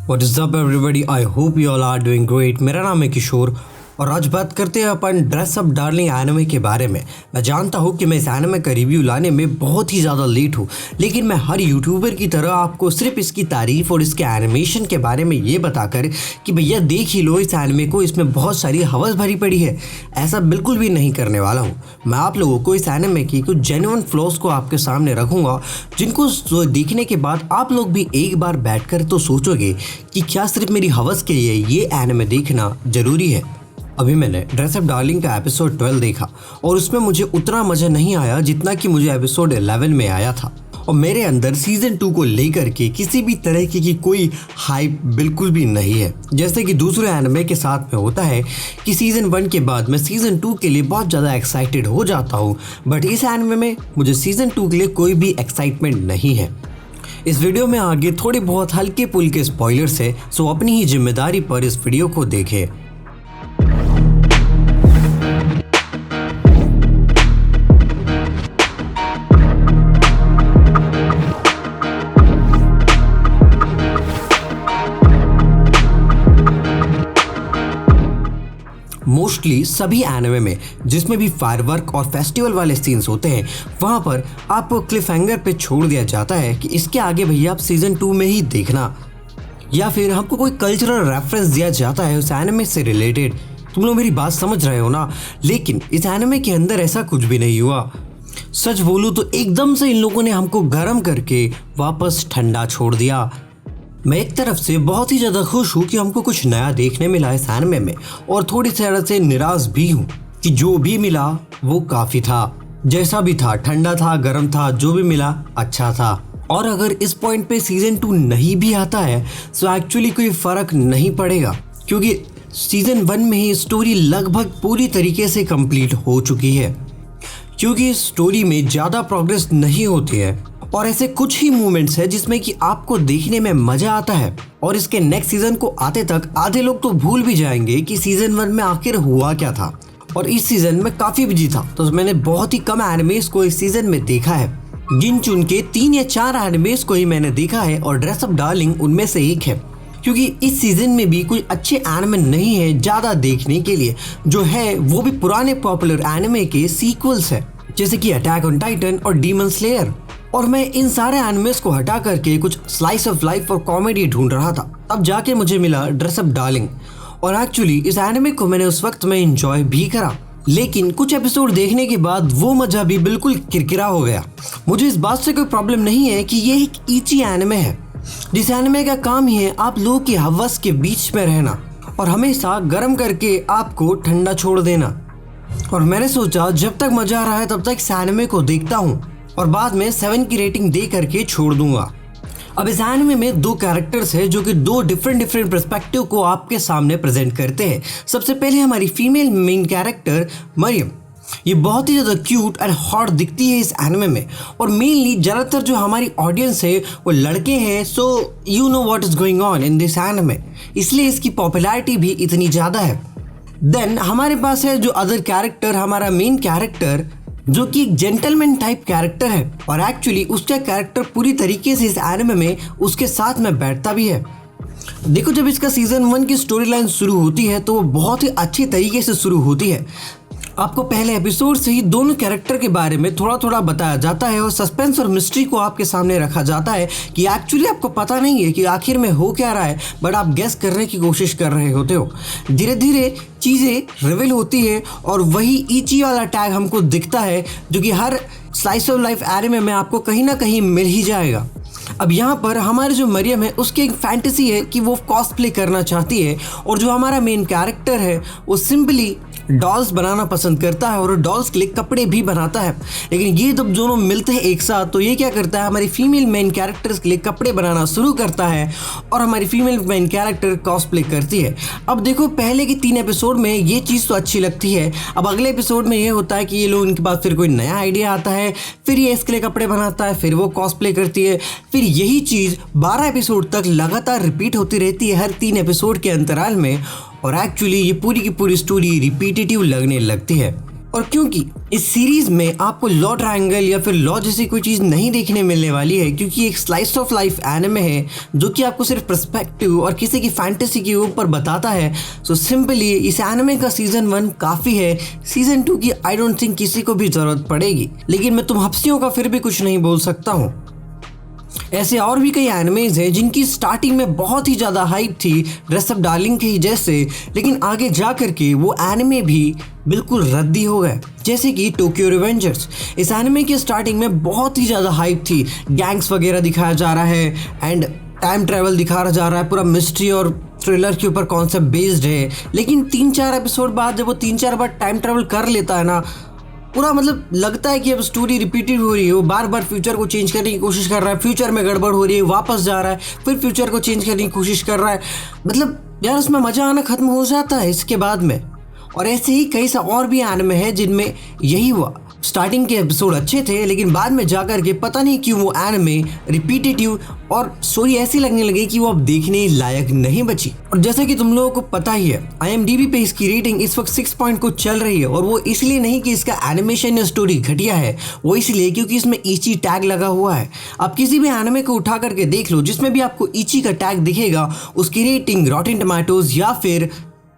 What is up everybody? I hope you all are doing great. मेरा नाम है किशोर और आज बात करते हैं अपन ड्रेस अप डार्लिंग एनिमे के बारे में। मैं जानता हूँ कि मैं इस एनिमे का रिव्यू लाने में बहुत ही ज़्यादा लेट हूँ, लेकिन मैं हर यूट्यूबर की तरह आपको सिर्फ इसकी तारीफ और इसके एनिमेशन के बारे में ये बताकर कि भैया देख ही लो इस एनिमे को, इसमें बहुत सारी हवस भरी पड़ी है, ऐसा बिल्कुल भी नहीं करने वाला हूँ। मैं आप लोगों को इस एनिमे की कुछ जेन्युइन फ्लॉज को आपके सामने रखूँगा, जिनको देखने के बाद आप लोग भी एक बार बैठकर तो सोचोगे कि क्या सिर्फ मेरी हवस के लिए ये एनिमे देखना ज़रूरी है। अभी मैंने ड्रेस अप डार्लिंग का एपिसोड 12 देखा और उसमें मुझे उतना मज़ा नहीं आया जितना कि मुझे एपिसोड 11 में आया था, और मेरे अंदर सीज़न 2 को लेकर के किसी भी तरह की कोई हाइप बिल्कुल भी नहीं है। जैसे कि दूसरे एनिमे के साथ में होता है कि सीज़न 1 के बाद मैं सीज़न 2 के लिए बहुत ज़्यादा एक्साइटेड हो जाता हूँ, बट इस एनिमे में मुझे सीज़न 2 के लिए कोई भी एक्साइटमेंट नहीं है। इस वीडियो में आगे थोड़े बहुत हल्के पुल्के स्पॉयलर्स है, सो अपनी ही जिम्मेदारी पर इस वीडियो को देखें। मोस्टली सभी एनिमे में जिसमें भी फायरवर्क और फेस्टिवल वाले सीन्स होते हैं, वहाँ पर आपको क्लिफ हैंगर पे छोड़ दिया जाता है कि इसके आगे भैया आप सीज़न 2 में ही देखना, या फिर हमको कोई कल्चरल रेफरेंस दिया जाता है उस एनिमे से रिलेटेड। तुम लोग मेरी बात समझ रहे हो ना? लेकिन इस एनिमे के अंदर ऐसा कुछ भी नहीं हुआ। सच बोलूँ तो एकदम से इन लोगों ने हमको गर्म करके वापस ठंडा छोड़ दिया। मैं एक तरफ से बहुत ही ज़्यादा खुश हूँ कि हमको कुछ नया देखने मिला इस एनिमे में, और थोड़ी तरह से निराश भी हूँ कि जो भी मिला वो काफ़ी था। जैसा भी था, ठंडा था, गर्म था, जो भी मिला अच्छा था। और अगर इस पॉइंट पे सीज़न 2 नहीं भी आता है तो एक्चुअली कोई फ़र्क नहीं पड़ेगा, क्योंकि सीज़न 1 में ही स्टोरी लगभग पूरी तरीके से कंप्लीट हो चुकी है। क्योंकि स्टोरी में ज़्यादा प्रोग्रेस नहीं होती है और ऐसे कुछ ही मूवमेंट्स है जिसमें कि आपको देखने में मजा आता है, और इसके नेक्स्ट सीजन को आते तक आधे लोग तो भूल भी जाएंगे कि सीजन 1 में आखिर हुआ क्या था। और इस सीजन में काफी बिजी था तो मैंने बहुत ही कम एनिमेस को इस सीजन में देखा है। गिन चुन के 3 या 4 एनिमेस को ही मैंने देखा है और ड्रेस अप डार्लिंग उनमें से एक है, क्योंकि इस सीजन में भी कोई अच्छे एनिमे नहीं है ज़्यादा देखने के लिए। जो है वो भी पुराने पॉपुलर एनिमे के सीक्वल्स है, जैसे कि अटैक ऑन टाइटन और डीमन स्लेयर। और मैं इन सारे एनिमेस को हटा करके कुछ स्लाइस ऑफ लाइफ और कॉमेडी ढूंढ रहा था, तब जाके मुझे मिला ड्रेस अप डार्लिंग। और एक्चुअली इस एनिमे को मैंने उस वक्त में एंजॉय भी करा, लेकिन कुछ एपिसोड देखने के बाद वो मजा भी बिल्कुल किरकिरा हो गया। मुझे इस बात से कोई प्रॉब्लम नहीं है कि ये एक ईची एनिमे है, जिस एनिमे का काम ही है आप लोगों की हवस के बीच में रहना और हमेशा गर्म करके आपको ठंडा छोड़ देना। और मैंने सोचा जब तक मजा आ रहा है तब तक इस एनिमे को देखता हूँ और बाद में 7 की रेटिंग दे करके छोड़ दूंगा। अब इस एनिमे में 2 कैरेक्टर्स हैं जो कि 2 डिफरेंट पर्सपेक्टिव को आपके सामने प्रेजेंट करते हैं। सबसे पहले हमारी फीमेल मेन कैरेक्टर मरियम, ये बहुत ही ज़्यादा क्यूट एंड हॉट दिखती है इस एनिमे में, और मेनली ज़्यादातर जो हमारी ऑडियंस है वो लड़के हैं, so you know what is going on in this anime, इसलिए इसकी पॉपुलैरिटी भी इतनी ज़्यादा है। देन हमारे पास है जो अदर कैरेक्टर, हमारा मेन कैरेक्टर जो कि एक जेंटलमैन टाइप कैरेक्टर है, और एक्चुअली उसका कैरेक्टर पूरी तरीके से इस एनिमे में उसके साथ में बैठता भी है। देखो जब इसका सीजन 1 की स्टोरी लाइन शुरू होती है तो वो बहुत ही अच्छी तरीके से शुरू होती है। आपको पहले एपिसोड से ही दोनों कैरेक्टर के बारे में थोड़ा थोड़ा बताया जाता है और सस्पेंस और मिस्ट्री को आपके सामने रखा जाता है कि एक्चुअली आपको पता नहीं है कि आखिर में हो क्या रहा है, बट आप गेस करने की कोशिश कर रहे होते हो। धीरे धीरे चीज़ें रिवील होती है और वही ईची वाला टैग हमको दिखता है जो कि हर स्लाइस ऑफ लाइफ एनिमे में आपको कहीं ना कहीं मिल ही जाएगा। अब यहाँ पर हमारे जो मरियम है उसकी एक फैंटेसी है कि वो कॉस्प्ले करना चाहती है, और जो हमारा मेन कैरेक्टर है वो सिंपली डॉल्स बनाना पसंद करता है और डॉल्स के लिए कपड़े भी बनाता है। लेकिन ये जब दोनों मिलते हैं एक साथ तो ये क्या करता है, हमारी फीमेल मेन कैरेक्टर्स के लिए कपड़े बनाना शुरू करता है और हमारी फीमेल मेन कैरेक्टर कॉस्प्ले करती है। अब देखो पहले के 3 एपिसोड में ये चीज़ तो अच्छी लगती है, अब अगले एपिसोड में ये होता है कि ये लोग इनके पास फिर कोई नया आइडिया आता है, फिर ये इसके लिए कपड़े बनाता है, फिर वो कॉस्प्ले करती है, फिर यही चीज़ 12 एपिसोड तक लगातार रिपीट होती रहती है हर 3 एपिसोड के अंतराल में, और एक्चुअली ये पूरी की पूरी स्टोरी रिपीटेटिव लगने लगती है। और क्योंकि इस सीरीज में आपको लॉ ट्रायंगल या फिर लॉ जैसी कोई चीज़ नहीं देखने मिलने वाली है, क्योंकि एक स्लाइस ऑफ लाइफ एनिमे है जो कि आपको सिर्फ पर्सपेक्टिव और किसी की फैंटेसी के ऊपर बताता है। सो सिंपली इस एनिमे का सीजन 1 काफ़ी है, सीजन 2 की आई डोंट थिंक किसी को भी ज़रूरत पड़ेगी। लेकिन मैं तुम हफ्सियों का फिर भी कुछ नहीं बोल सकता हूँ। ऐसे और भी कई एनिमेज हैं जिनकी स्टार्टिंग में बहुत ही ज़्यादा हाइप थी ड्रेस अप डार्लिंग के ही जैसे, लेकिन आगे जा करके वो एनिमे भी बिल्कुल रद्दी हो गए। जैसे कि टोक्यो रिवेंजर्स, इस एनिमे की स्टार्टिंग में बहुत ही ज़्यादा हाइप थी, गैंग्स वगैरह दिखाया जा रहा है एंड टाइम ट्रैवल दिखाया जा रहा है, पूरा मिस्ट्री और थ्रिलर के ऊपर कॉन्सेप्ट बेस्ड है। लेकिन 3-4 एपिसोड बाद जब वो 3-4 बार टाइम ट्रैवल कर लेता है ना, पूरा मतलब लगता है कि अब स्टोरी रिपीटेड हो रही है। वो बार बार फ्यूचर को चेंज करने की कोशिश कर रहा है, फ्यूचर में गड़बड़ हो रही है, वापस जा रहा है, फिर फ्यूचर को चेंज करने की कोशिश कर रहा है। मतलब यार उसमें मज़ा आना खत्म हो जाता है इसके बाद में। और ऐसे ही कई सा और भी एनिमे हैं जिनमें यही हुआ, स्टार्टिंग के एपिसोड अच्छे थे लेकिन बाद में जाकर के पता नहीं क्यों वो एनिमे रिपीटेटिव और स्टोरी ऐसी लगने लगी कि वो अब देखने लायक नहीं बची। और जैसे कि तुम लोगों को पता ही है, IMDb पे इसकी रेटिंग इस वक्त 6 पॉइंट को चल रही है। और वो इसलिए नहीं कि इसका एनिमेशन या स्टोरी घटिया है, वो इसलिए क्योंकि इसमें इची टैग लगा हुआ है। आप किसी भी एनिमे को उठा करके देख लो, जिसमें भी आपको इची का टैग दिखेगा, उसकी रेटिंग रॉटेन टोमेटोज या फिर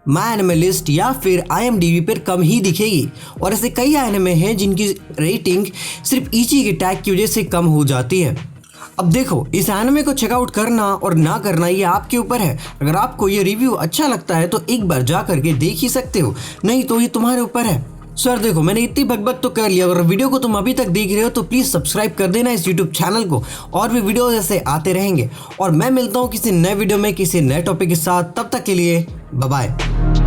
माय एनिमे लिस्ट या फिर IMDb पर कम ही दिखेगी। और ऐसे कई एनिमे हैं जिनकी रेटिंग सिर्फ इची के टैग की वजह से कम हो जाती है। अब देखो, इस एनिमे को चेकआउट करना और ना करना ये आपके ऊपर है। अगर आपको ये रिव्यू अच्छा लगता है तो एक बार जा करके देख ही सकते हो, नहीं तो ये तुम्हारे ऊपर है। सर देखो, मैंने इतनी बकबक तो कर लिया। अगर वीडियो को तुम अभी तक देख रहे हो तो प्लीज़ सब्सक्राइब कर देना इस यूट्यूब चैनल को, और भी वीडियो ऐसे आते रहेंगे। और मैं मिलता हूँ किसी नए वीडियो में किसी नए टॉपिक के साथ, तब तक के लिए बाय बाय।